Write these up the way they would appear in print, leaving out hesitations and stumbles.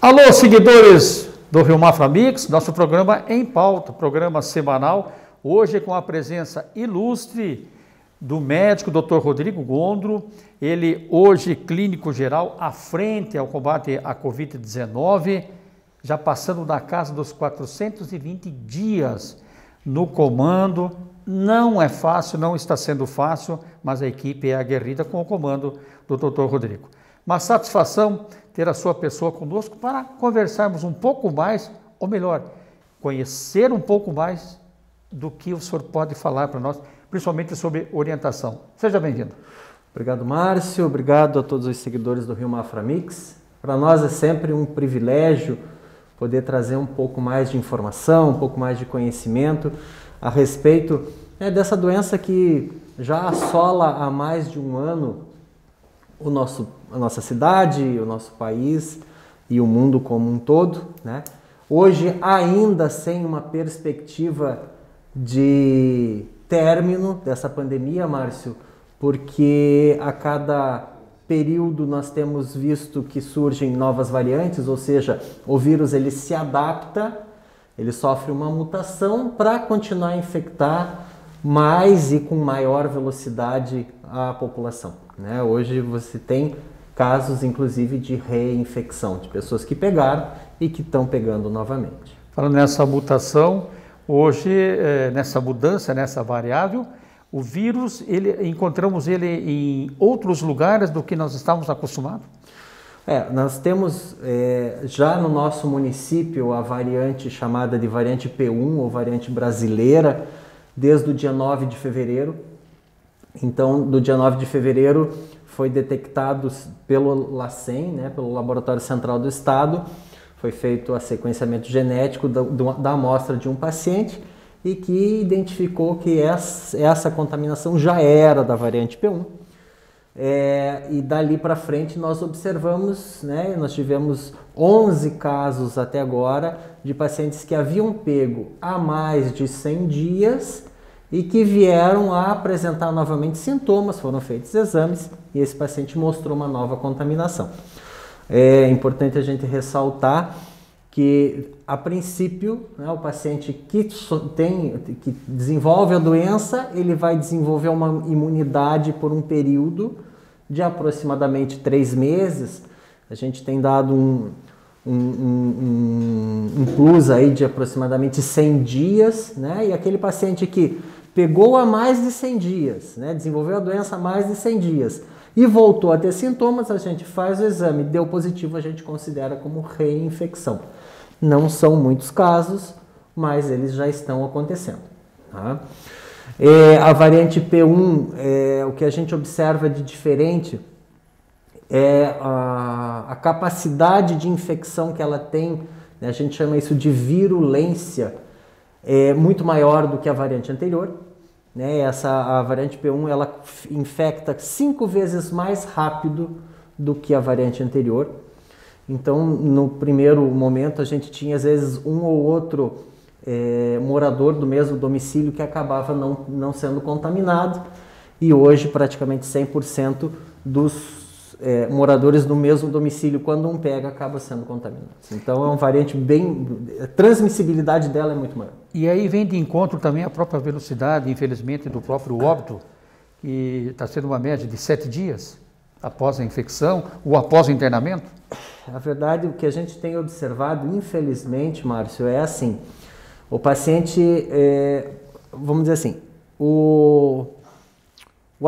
Alô, seguidores do Rio Mafra Mix, nosso programa em pauta, programa semanal, hoje com a presença ilustre do médico Dr. Rodrigo Gondro, ele hoje clínico geral à frente ao combate à Covid-19, já passando da casa dos 420 dias no comando. Não é fácil, não está sendo fácil, mas a equipe é aguerrida com o comando do Dr. Rodrigo. Uma satisfação ter a sua pessoa conosco para conversarmos um pouco mais, ou melhor, conhecer um pouco mais do que o senhor pode falar para nós, principalmente sobre orientação. Seja bem-vindo. Obrigado, Márcio. Obrigado a todos os seguidores do Rio Mafra Mix. Para nós é sempre um privilégio poder trazer um pouco mais de informação, um pouco mais de conhecimento a respeito dessa doença que já assola há mais de um ano a nossa cidade, o nosso país e o mundo como um todo, né? Hoje, ainda sem uma perspectiva de término dessa pandemia, Márcio, porque a cada período nós temos visto que surgem novas variantes, ou seja, o vírus ele se adapta, ele sofre uma mutação para continuar a infectar mais e com maior velocidade a população, né? Hoje você tem casos, inclusive, de reinfecção, de pessoas que pegaram e que estão pegando novamente. Falando nessa mutação, hoje, nessa mudança, nessa variável, o vírus, encontramos ele em outros lugares do que nós estávamos acostumados? Nós temos já no nosso município a variante chamada de variante P1 ou variante brasileira, desde o dia 9 de fevereiro. Então, do dia 9 de fevereiro foi detectado pelo LACEN, né, pelo Laboratório Central do Estado, foi feito o sequenciamento genético da amostra de um paciente e que identificou que essa contaminação já era da variante P1. E dali para frente nós observamos, né, nós tivemos 11 casos até agora de pacientes que haviam pego há mais de 100 dias e que vieram a apresentar novamente sintomas, foram feitos exames e esse paciente mostrou uma nova contaminação. É importante a gente ressaltar que, a princípio, né, o paciente que desenvolve a doença, ele vai desenvolver uma imunidade por um período de aproximadamente 3 meses. A gente tem dado um plus aí de aproximadamente 100 dias, né? E aquele paciente que pegou há mais de 100 dias, né? Desenvolveu a doença há mais de 100 dias e voltou a ter sintomas, a gente faz o exame, deu positivo, a gente considera como reinfecção. Não são muitos casos, mas eles já estão acontecendo, tá? A variante P1, o que a gente observa de diferente é a capacidade de infecção que ela tem, né? A gente chama isso de virulência, é muito maior do que a variante anterior, né? A variante P1 ela infecta 5 vezes mais rápido do que a variante anterior. Então, no primeiro momento, a gente tinha às vezes um ou outro morador do mesmo domicílio que acabava não sendo contaminado, e hoje praticamente 100% dos moradores do mesmo domicílio, quando um pega, acaba sendo contaminado. Então é uma variante a transmissibilidade dela é muito maior. E aí vem de encontro também a própria velocidade, infelizmente, do próprio óbito, que está sendo uma média de 7 dias após a infecção ou após o internamento? Na verdade, o que a gente tem observado, infelizmente, Márcio, é assim, o paciente, vamos dizer assim, o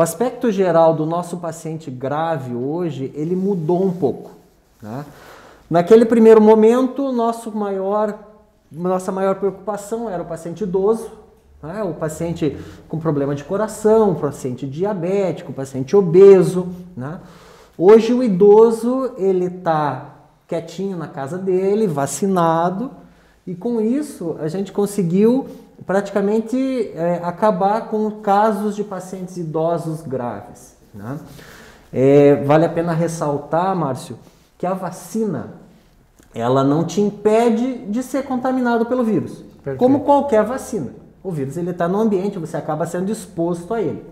aspecto geral do nosso paciente grave hoje, ele mudou um pouco, né? Naquele primeiro momento, nossa maior preocupação era o paciente idoso, né? O paciente com problema de coração, o paciente diabético, o paciente obeso, né? Hoje o idoso, ele está quietinho na casa dele, vacinado, e com isso a gente conseguiu praticamente acabar com casos de pacientes idosos graves, né? Vale a pena ressaltar, Márcio, que a vacina ela não te impede de ser contaminado pelo vírus. Perfeito. Como qualquer vacina. O vírus ele está no ambiente, você acaba sendo exposto a ele.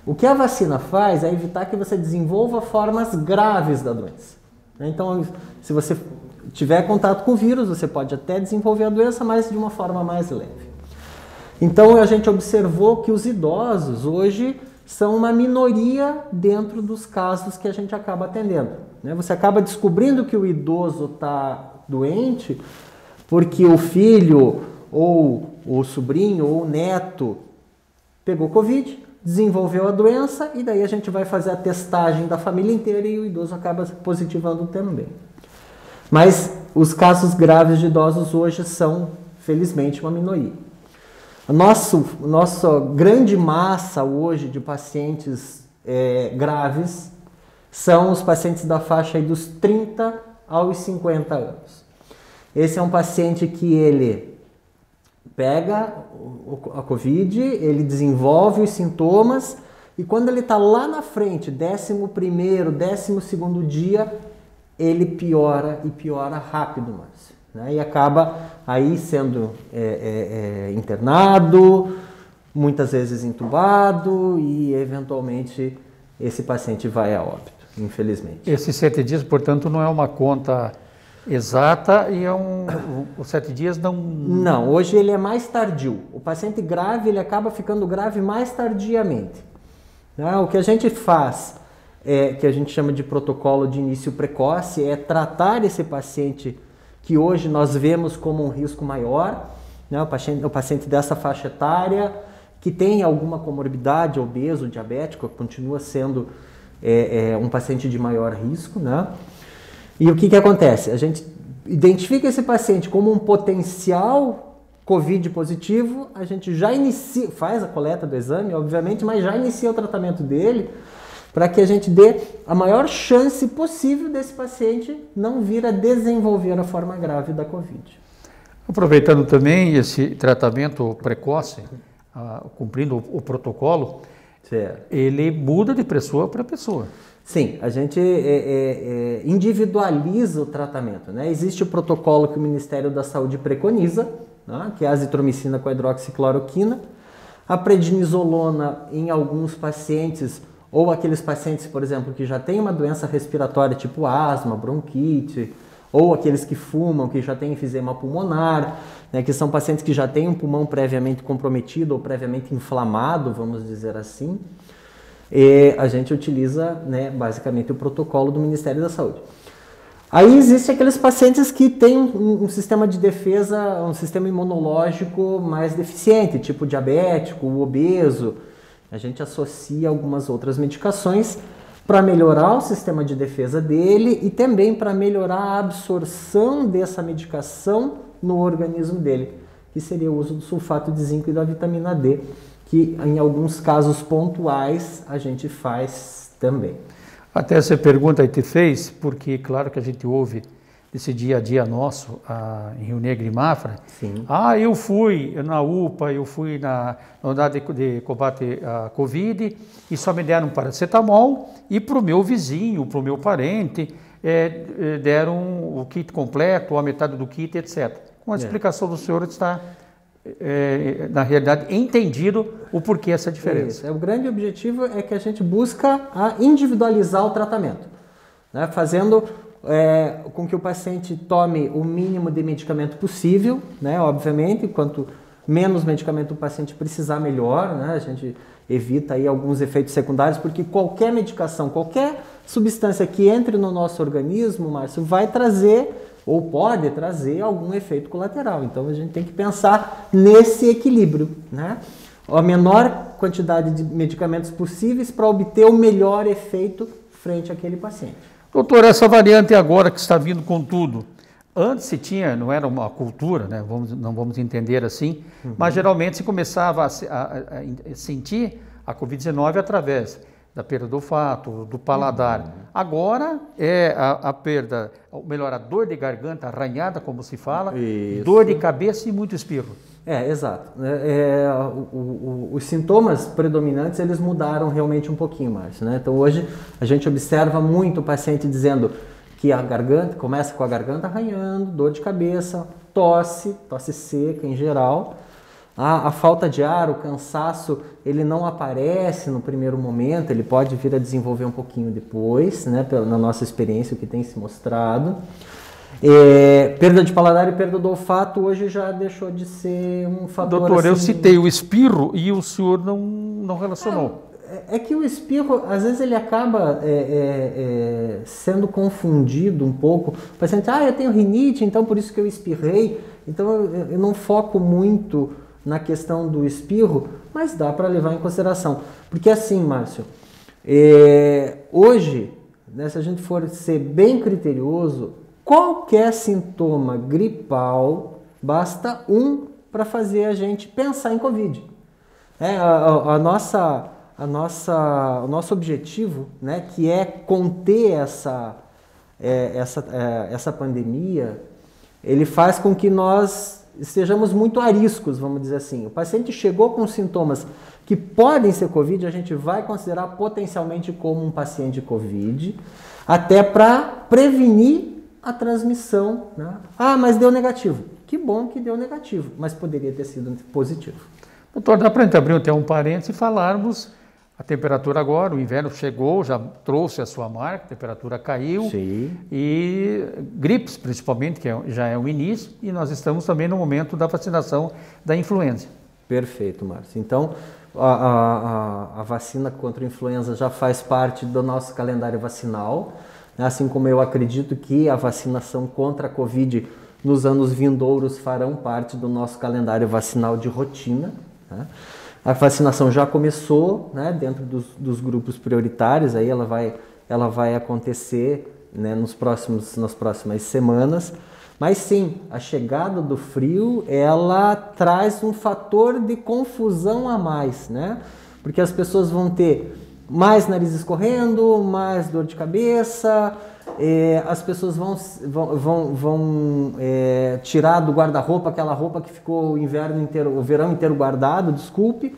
O que a vacina faz é evitar que você desenvolva formas graves da doença. Então, se você tiver contato com o vírus, você pode até desenvolver a doença, mas de uma forma mais leve. Então a gente observou que os idosos hoje são uma minoria dentro dos casos que a gente acaba atendendo, né? Você acaba descobrindo que o idoso está doente porque o filho, ou o sobrinho, ou o neto pegou Covid, desenvolveu a doença, e daí a gente vai fazer a testagem da família inteira e o idoso acaba positivando também. Mas os casos graves de idosos hoje são, felizmente, uma minoria. Nossa grande massa hoje de pacientes graves são os pacientes da faixa aí dos 30 aos 50 anos. Esse é um paciente que ele pega a Covid, ele desenvolve os sintomas e quando ele está lá na frente, 11º, 12º dia, ele piora e piora rápido mais, né? E acaba aí sendo internado, muitas vezes entubado e eventualmente esse paciente vai a óbito, infelizmente. Esses 7 dias, portanto, não é uma conta exata e os 7 dias não... Não, hoje ele é mais tardio. O paciente grave, ele acaba ficando grave mais tardiamente. O que a gente faz, que a gente chama de protocolo de início precoce, é tratar esse paciente que hoje nós vemos como um risco maior, né? O paciente dessa faixa etária, que tem alguma comorbidade, obeso, diabético, continua sendo um paciente de maior risco, né? E o que acontece? A gente identifica esse paciente como um potencial Covid positivo, a gente já faz a coleta do exame, obviamente, mas já inicia o tratamento dele para que a gente dê a maior chance possível desse paciente não vir a desenvolver a forma grave da Covid. Aproveitando também esse tratamento precoce, cumprindo o protocolo, certo, ele muda de pessoa para pessoa. Sim, a gente individualiza o tratamento, né? Existe o protocolo que o Ministério da Saúde preconiza, né? Que é a azitromicina com a hidroxicloroquina, a prednisolona em alguns pacientes, ou aqueles pacientes, por exemplo, que já têm uma doença respiratória tipo asma, bronquite, ou aqueles que fumam, que já têm enfisema pulmonar, né? Que são pacientes que já têm um pulmão previamente comprometido ou previamente inflamado, vamos dizer assim. E a gente utiliza, né, basicamente o protocolo do Ministério da Saúde. Aí existem aqueles pacientes que têm um sistema de defesa, um sistema imunológico mais deficiente, tipo diabético, obeso. A gente associa algumas outras medicações para melhorar o sistema de defesa dele e também para melhorar a absorção dessa medicação no organismo dele, que seria o uso do sulfato de zinco e da vitamina D, que em alguns casos pontuais a gente faz também. Até essa pergunta aí te fez, porque claro que a gente ouve desse dia a dia nosso em Rio Negro e Mafra. Sim. Eu fui na UPA, eu fui na unidade de combate à Covid e só me deram paracetamol e para o meu vizinho, para o meu parente, deram o kit completo, ou a metade do kit, etc. Com a explicação do senhor está... na realidade, entendido o porquê essa diferença. O grande objetivo é que a gente busca individualizar o tratamento, né? Fazendo com que o paciente tome o mínimo de medicamento possível, né? Obviamente, quanto menos medicamento o paciente precisar, melhor, né? A gente evita aí alguns efeitos secundários, porque qualquer medicação, qualquer substância que entre no nosso organismo, Márcio, vai trazer ou pode trazer algum efeito colateral. Então a gente tem que pensar nesse equilíbrio, né? A menor quantidade de medicamentos possíveis para obter o melhor efeito frente àquele paciente. Doutor, essa variante agora que está vindo com tudo, antes se tinha, não era uma cultura, né? Não vamos entender assim, mas geralmente se começava a sentir a Covid-19 através da perda do olfato, do paladar. Agora é a perda, ou melhor, a dor de garganta arranhada, como se fala, isso, dor de cabeça e muito espirro. Exato. Os sintomas predominantes, eles mudaram realmente um pouquinho mais, né? Então hoje a gente observa muito o paciente dizendo que a garganta, começa com a garganta arranhando, dor de cabeça, tosse seca em geral. A falta de ar, o cansaço, ele não aparece no primeiro momento, ele pode vir a desenvolver um pouquinho depois, né, na nossa experiência, o que tem se mostrado. Perda de paladar e perda do olfato hoje já deixou de ser um fator. Doutor, assim, eu citei o espirro e o senhor não relacionou. É que o espirro, às vezes ele acaba sendo confundido um pouco. O paciente, eu tenho rinite, então por isso que eu espirrei. Então eu não foco muito na questão do espirro, mas dá para levar em consideração. Porque assim, Márcio, hoje, né, se a gente for ser bem criterioso, qualquer sintoma gripal, basta para fazer a gente pensar em Covid. O nosso objetivo, né, que é conter essa pandemia, ele faz com que nós estejamos muito ariscos, vamos dizer assim. O paciente chegou com sintomas que podem ser Covid, a gente vai considerar potencialmente como um paciente Covid, até para prevenir a transmissão, né? Mas deu negativo. Que bom que deu negativo, mas poderia ter sido positivo. Doutor, dá para a gente abrir até um parênteses e falarmos a temperatura agora, o inverno chegou, já trouxe a sua marca, a temperatura caiu. Sim. E gripes, principalmente, que já é o início, e nós estamos também no momento da vacinação da influenza. Perfeito, Márcio. Então, a vacina contra a influenza já faz parte do nosso calendário vacinal, assim como eu acredito que a vacinação contra a Covid nos anos vindouros farão parte do nosso calendário vacinal de rotina, né? A vacinação já começou, né, dentro dos grupos prioritários, aí ela vai acontecer, né, nas próximas semanas. Mas sim, a chegada do frio, ela traz um fator de confusão a mais, né? Porque as pessoas vão ter mais nariz escorrendo, mais dor de cabeça, as pessoas vão tirar do guarda-roupa aquela roupa que ficou o verão inteiro guardado, desculpe,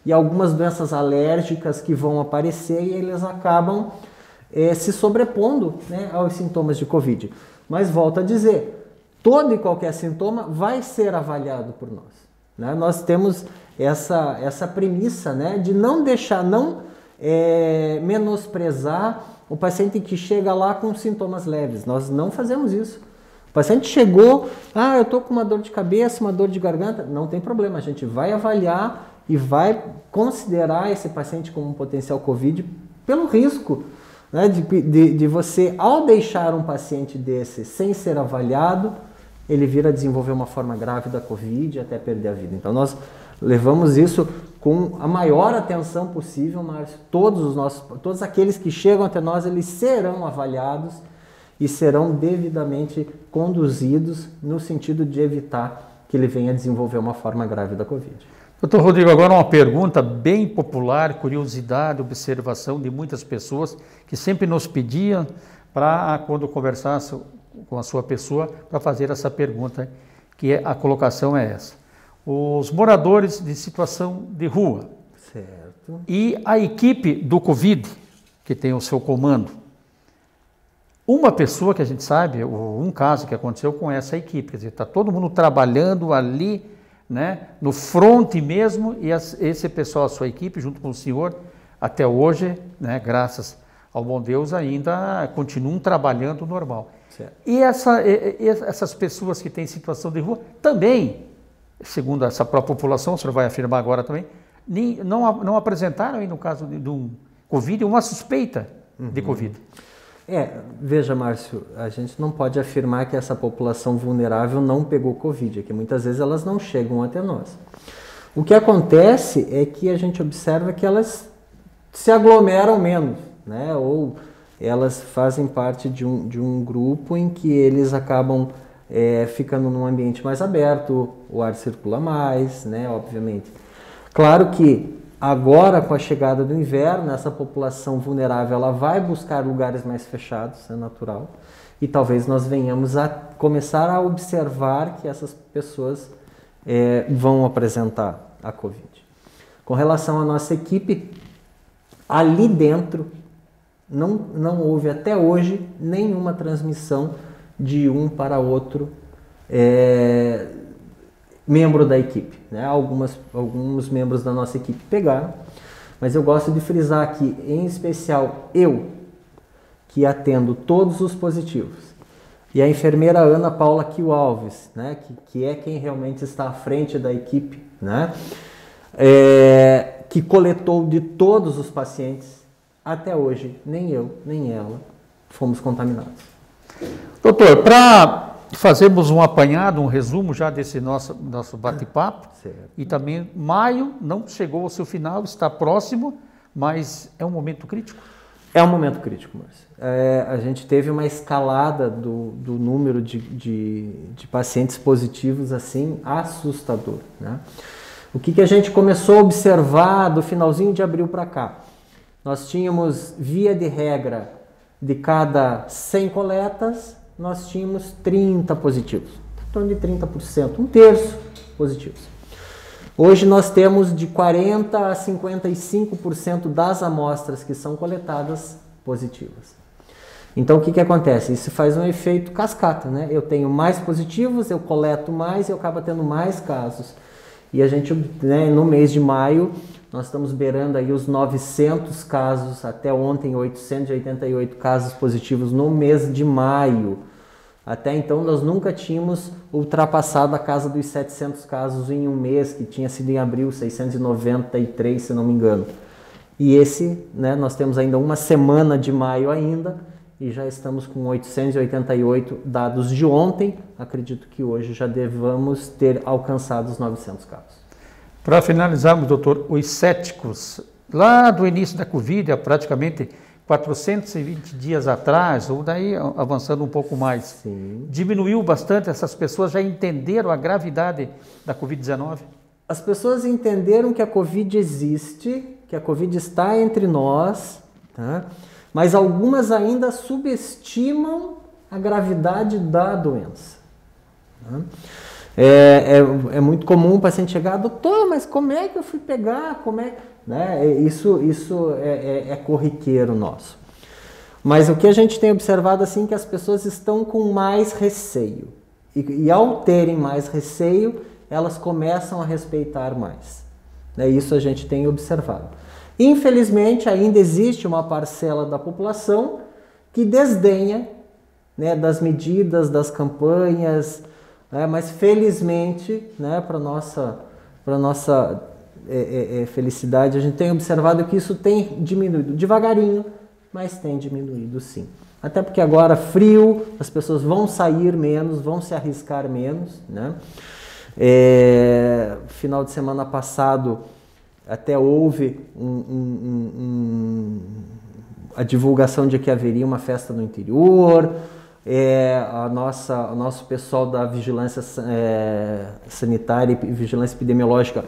e algumas doenças alérgicas que vão aparecer e eles acabam se sobrepondo, né, aos sintomas de Covid. Mas volto a dizer, todo e qualquer sintoma vai ser avaliado por nós, né? Nós temos essa premissa, né, de não deixar, menosprezar o paciente que chega lá com sintomas leves. Nós não fazemos isso. O paciente chegou, eu estou com uma dor de cabeça, uma dor de garganta, não tem problema, a gente vai avaliar e vai considerar esse paciente como um potencial Covid pelo risco, né, de você, ao deixar um paciente desse sem ser avaliado, ele vir a desenvolver uma forma grave da Covid e até perder a vida. Então nós levamos isso com a maior atenção possível, Márcio. Todos aqueles que chegam até nós, eles serão avaliados e serão devidamente conduzidos no sentido de evitar que ele venha a desenvolver uma forma grave da Covid. Doutor Rodrigo, agora uma pergunta bem popular, curiosidade, observação de muitas pessoas que sempre nos pediam para, quando conversasse com a sua pessoa, para fazer essa pergunta, que a colocação é essa. Os moradores de situação de rua, certo, e a equipe do Covid, que tem o seu comando. Uma pessoa que a gente sabe, um caso que aconteceu com essa equipe, quer dizer, está todo mundo trabalhando ali, né, no fronte mesmo, e esse pessoal, a sua equipe, junto com o senhor, até hoje, né, graças ao bom Deus, ainda continuam trabalhando normal. certo. E essas pessoas que têm situação de rua também, segundo essa própria população, o senhor vai afirmar agora também, não apresentaram aí no caso de um Covid uma suspeita de Covid. Veja, Márcio, a gente não pode afirmar que essa população vulnerável não pegou Covid, é que muitas vezes elas não chegam até nós. O que acontece é que a gente observa que elas se aglomeram menos, né? Ou elas fazem parte de um grupo em que eles acabam ficando num ambiente mais aberto, o ar circula mais, né? Obviamente. Claro que agora, com a chegada do inverno, essa população vulnerável ela vai buscar lugares mais fechados, é natural, e talvez nós venhamos a começar a observar que essas pessoas vão apresentar a Covid. Com relação à nossa equipe, ali dentro não houve até hoje nenhuma transmissão de um para outro membro da equipe, né? Alguns membros da nossa equipe pegaram, mas eu gosto de frisar que, em especial eu, que atendo todos os positivos, e a enfermeira Ana Paula Kio Alves, né, que é quem realmente está à frente da equipe, né, que coletou de todos os pacientes. Até hoje, nem eu, nem ela fomos contaminados. Doutor, para fazermos um apanhado, um resumo já desse nosso bate-papo, e também maio não chegou ao seu final, está próximo, mas é um momento crítico? É um momento crítico, Márcio. A gente teve uma escalada do número de pacientes positivos assim assustador, né? O que a gente começou a observar do finalzinho de abril para cá? Nós tínhamos, via de regra, de cada 100 coletas, nós tínhamos 30 positivos, em torno de 30%, um terço positivos. Hoje nós temos de 40% a 55% das amostras que são coletadas positivas. Então o que acontece? Isso faz um efeito cascata, né? Eu tenho mais positivos, eu coleto mais e eu acabo tendo mais casos. E a gente, né, no mês de maio, nós estamos beirando aí os 900 casos, até ontem 888 casos positivos no mês de maio. Até então nós nunca tínhamos ultrapassado a casa dos 700 casos em um mês, que tinha sido em abril, 693, se não me engano. E esse, né, nós temos ainda uma semana de maio ainda, e já estamos com 888 dados de ontem. Acredito que hoje já devamos ter alcançado os 900 casos. Para finalizarmos, doutor, os céticos, lá do início da Covid, há praticamente 420 dias atrás, ou daí avançando um pouco mais, sim, diminuiu bastante, essas pessoas já entenderam a gravidade da Covid-19? As pessoas entenderam que a Covid existe, que a Covid está entre nós, tá? Mas algumas ainda subestimam a gravidade da doença. Tá? É muito comum o paciente chegar, doutor, mas como é que eu fui pegar? Como é? Né? Isso é corriqueiro nosso. Mas o que a gente tem observado assim, que as pessoas estão com mais receio. E ao terem mais receio, elas começam a respeitar mais. Isso a gente tem observado. Infelizmente, ainda existe uma parcela da população que desdenha, né, das medidas, das campanhas, né, mas felizmente, né, para nossa felicidade, a gente tem observado que isso tem diminuído devagarinho, mas tem diminuído sim. Até porque agora frio, as pessoas vão sair menos, vão se arriscar menos, né? Final de semana passado até houve a divulgação de que haveria uma festa no interior. O nosso pessoal da vigilância sanitária e vigilância epidemiológica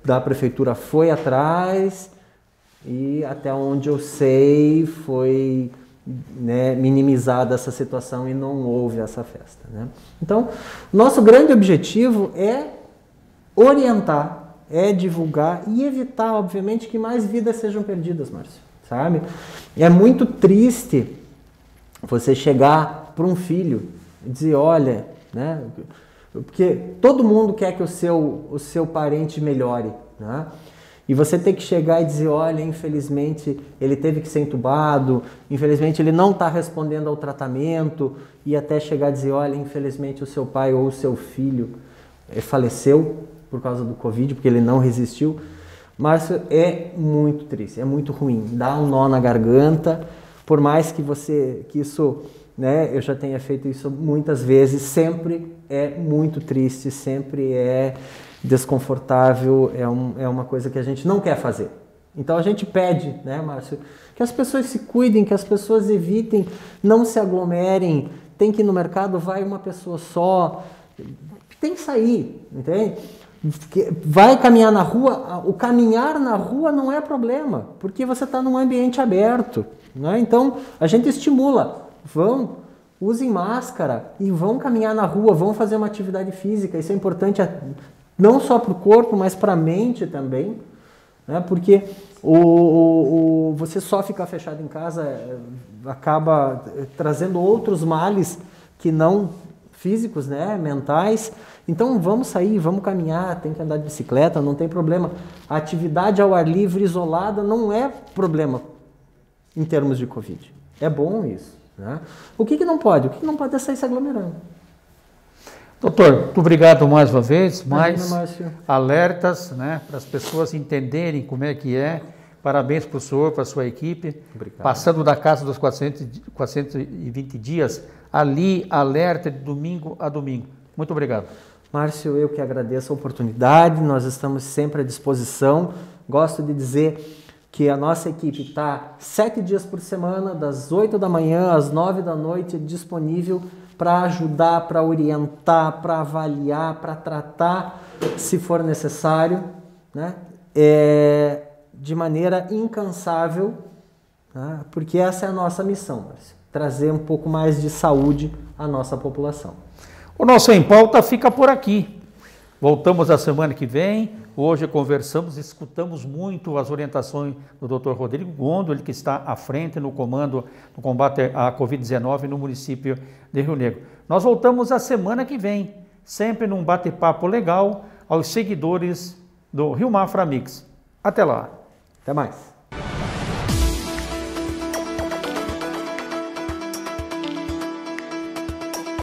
da prefeitura foi atrás e até onde eu sei foi, né, minimizada essa situação e não houve essa festa, né? Então, nosso grande objetivo é orientar, é divulgar e evitar, obviamente, que mais vidas sejam perdidas, Márcio, sabe? É muito triste você chegar para um filho e dizer, olha, né? Porque todo mundo quer que o seu parente melhore, né? E você tem que chegar e dizer, olha, infelizmente ele teve que ser entubado, infelizmente ele não está respondendo ao tratamento, e até chegar a dizer, olha, infelizmente o seu pai ou o seu filho faleceu por causa do Covid, porque ele não resistiu. Mas é muito triste, é muito ruim, dá um nó na garganta, por mais que isso, né, eu já tenha feito isso muitas vezes, sempre é muito triste, sempre é desconfortável, é uma coisa que a gente não quer fazer. Então a gente pede, né, Márcio, que as pessoas se cuidem, que as pessoas evitem, não se aglomerem, tem que ir no mercado, vai uma pessoa só, tem que sair, entende? Vai caminhar na rua, o caminhar na rua não é problema, porque você está num ambiente aberto, né? Então a gente estimula, usem máscara e vão caminhar na rua, vão fazer uma atividade física, isso é importante não só para o corpo, mas para a mente também, né? Porque você só ficar fechado em casa acaba trazendo outros males que não físicos, né, mentais. Então vamos sair, vamos caminhar, tem que andar de bicicleta, não tem problema. A atividade ao ar livre, isolada, não é problema em termos de Covid. É bom isso, Né? O que não pode? O que não pode é sair se aglomerando. Doutor, muito obrigado mais uma vez, mais Márcio. alertas, né, para as pessoas entenderem como é que é. Parabéns para o senhor, para a sua equipe. Obrigado. Passando da casa dos 420 dias, ali, alerta de domingo a domingo. Muito obrigado. Márcio, eu que agradeço a oportunidade, nós estamos sempre à disposição. Gosto de dizer que a nossa equipe está 7 dias por semana, das 8 da manhã às 9 da noite, disponível para ajudar, para orientar, para avaliar, para tratar, se for necessário, né? De maneira incansável, né? Porque essa é a nossa missão, Márcio, trazer um pouco mais de saúde à nossa população. O nosso Em Pauta fica por aqui. Voltamos a semana que vem. Hoje conversamos, escutamos muito as orientações do Dr. Rodrigo Gondro, ele que está à frente no comando do combate à Covid-19 no município de Rio Negro. Nós voltamos a semana que vem, sempre num bate-papo legal aos seguidores do Rio Mafra Mix. Até lá. Até mais.